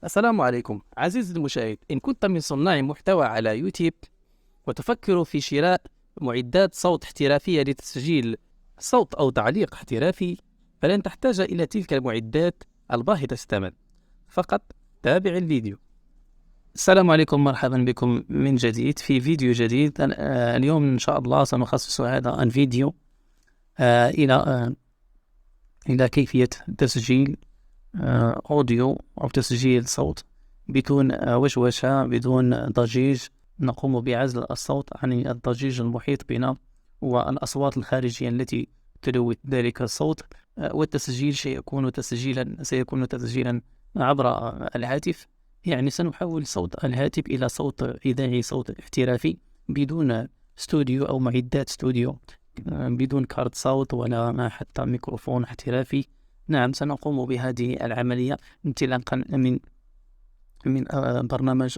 السلام عليكم عزيزي المشاهد. إن كنت من صناع محتوى على يوتيوب وتفكر في شراء معدات صوت احترافية لتسجيل صوت أو تعليق احترافي، فلن تحتاج إلى تلك المعدات الباهظة الثمن. فقط تابع الفيديو. السلام عليكم، مرحبا بكم من جديد في فيديو جديد. اليوم إن شاء الله سنخصص هذا الفيديو إلى كيفية تسجيل أوديو أو تسجيل صوت بدون وشوشة، بدون ضجيج. نقوم بعزل الصوت عن الضجيج المحيط بنا والأصوات الخارجية التي تلوث ذلك الصوت. والتسجيل سيكون تسجيلا عبر الهاتف، يعني سنحول صوت الهاتف إلى صوت إذاعي، صوت احترافي بدون استوديو أو معدات استوديو، بدون كارت صوت ولا حتى ميكروفون احترافي. نعم، سنقوم بهذه العملية انطلاقا من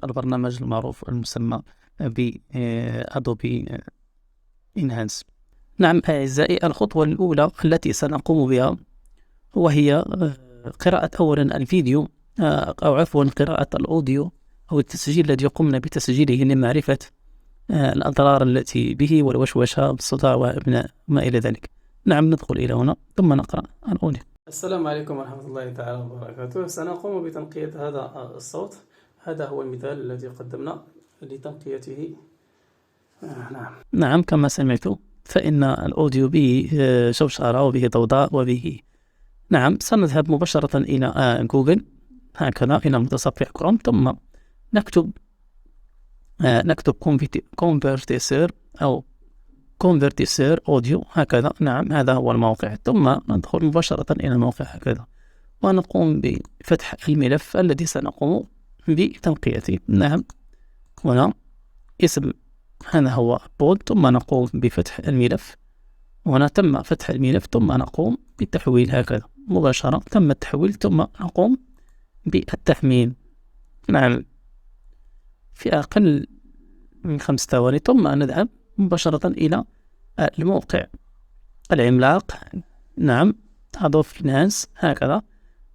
البرنامج المعروف المسمى بأدوبي إنهانس. نعم أعزائي، الخطوة الأولى التي سنقوم بها وهي قراءة أولا الفيديو، أو عفوا قراءة الأوديو أو التسجيل الذي قمنا بتسجيله لمعرفة الأضرار التي به والوشوشة بالصداع وما إلى ذلك. نعم، ندخل إلى هنا ثم نقرأ الأوديو. السلام عليكم ورحمة الله تعالى وبركاته. سنقوم بتنقية هذا الصوت. هذا هو المثال الذي قدمنا لتنقيته. نعم كما سمعتوا فإن الأوديو به شوشرة وبه ضوضاء وبه. نعم، سنذهب مباشرة إلى جوجل، هكذا إلى متصفح كروم، ثم نكتب كونفرتيسور أو كونفرتيسور أوديو، هكذا. نعم، هذا هو الموقع، ثم ندخل مباشرة إلى الموقع هكذا ونقوم بفتح الملف الذي سنقوم بتنقيته. نعم، هنا اسم، هذا هو بود، ثم نقوم بفتح الملف. هنا تم فتح الملف، ثم نقوم بالتحويل هكذا مباشرة. تم التحويل، ثم نقوم بالتحميل. نعم، في أقل من 5 ثواني، ثم نذهب مباشرة إلى الموقع العملاق. نعم، أدوبي إنهانس، هكذا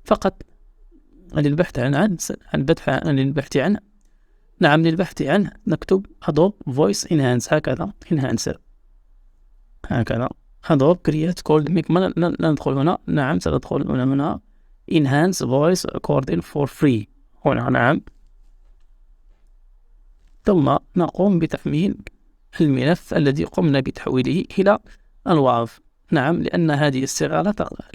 فقط للبحث عنه. نعم، للبحث عنه نكتب أدوب فويس إنهانس، هكذا إنهانسر، هكذا أدوب كريات كولد ميك. لا ندخل هنا. نعم، سندخل هنا إنهانس فويس كوردين فور فري هنا. نعم، ثم نقوم بتحميل الملف الذي قمنا بتحويله إلى الواف. نعم، لأن هذه الصيغة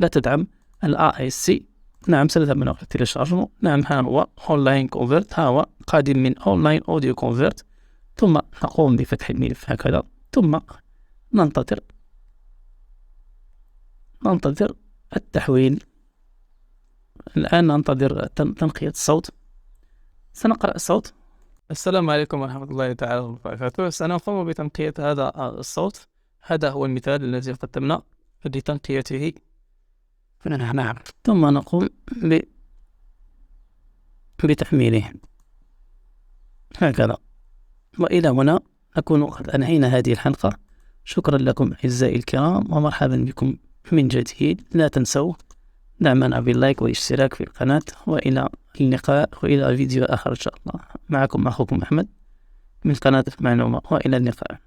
لا تدعم AAC. نعم، سنذهب من وقت الشارج. نعم، ها هو أونلاين كونفرت، ها هو قادم من أونلاين أوديو كونفرت. ثم نقوم بفتح الملف هكذا، ثم ننتظر التحويل. الآن ننتظر تنقية الصوت. سنقرأ الصوت. السلام عليكم ورحمة الله تعالى وبركاته. سنقوم بتنقية هذا الصوت. هذا هو المثال الذي قدمنا لتنقيته. نعم، ثم نقوم بتحميله هكذا. وإلى هنا نكون قد أنهينا هذه الحلقة. شكرا لكم أعزائي الكرام، ومرحبا بكم من جديد. لا تنسوا دعمنا باللايك والاشتراك في القناة، وإلى اللقاء وإلى فيديو آخر إن شاء الله. معكم أخوكم أحمد من قناة المعلومة، وإلى اللقاء.